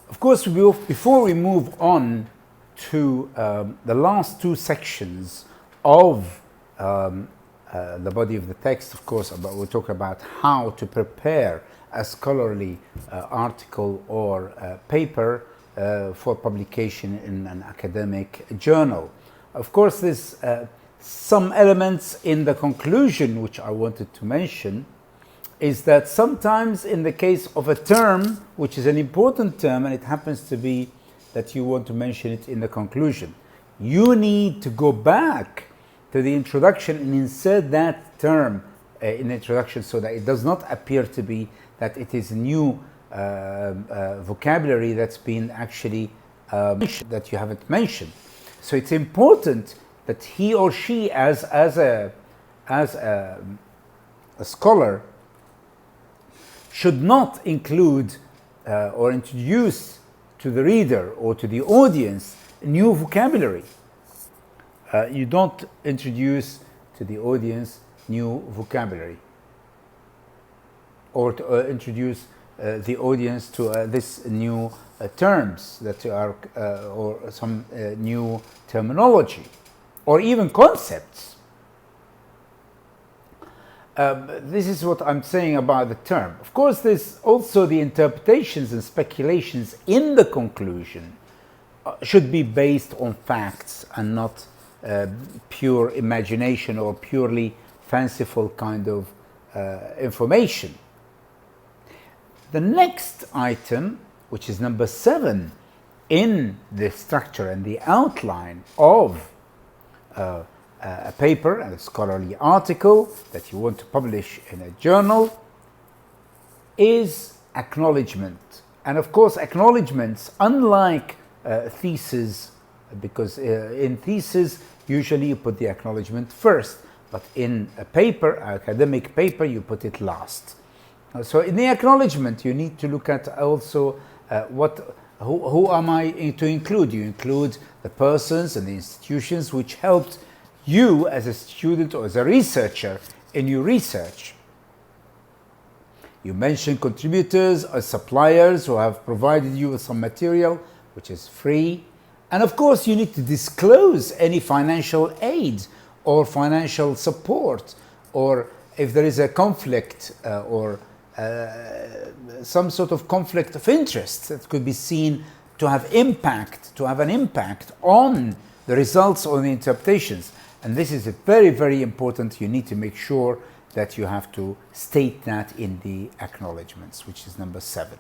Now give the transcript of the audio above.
Of course, before we move on to the last two sections of the body of the text, of course, we'll talk about how to prepare a scholarly article or paper for publication in an academic journal. Of course, there's some elements in the conclusion which I wanted to mention, is that sometimes in the case of a term, which is an important term, and it happens to be that you want to mention it in the conclusion, you need to go back to the introduction and insert that term in the introduction so that it does not appear to be that it is new vocabulary that's been actually that you haven't mentioned. So it's important that he or she, as a scholar, should not include or introduce to the reader or to the audience new vocabulary. You don't introduce to the audience new vocabulary, or to introduce the audience to this new terms that are or some new terminology or even concepts. This is what I'm saying about the term. Of course, there's also the interpretations and speculations in the conclusion should be based on facts and not pure imagination or purely fanciful kind of information. The next item, which is number 7 in the structure and the outline of a paper and a scholarly article that you want to publish in a journal, is acknowledgement. And of course, acknowledgements, unlike thesis, because in thesis usually you put the acknowledgement first, but in a paper, academic paper, you put it last. So in the acknowledgement, you need to look at also who am I to include? You include the persons and the institutions which helped you as a student or as a researcher in your research. You mention contributors or suppliers who have provided you with some material which is free. And of course, you need to disclose any financial aid or financial support, or if there is a conflict or some sort of conflict of interest that could be seen to have an impact on the results or the interpretations. And this is very, very important. You need to make sure that you have to state that in the acknowledgements, which is number 7.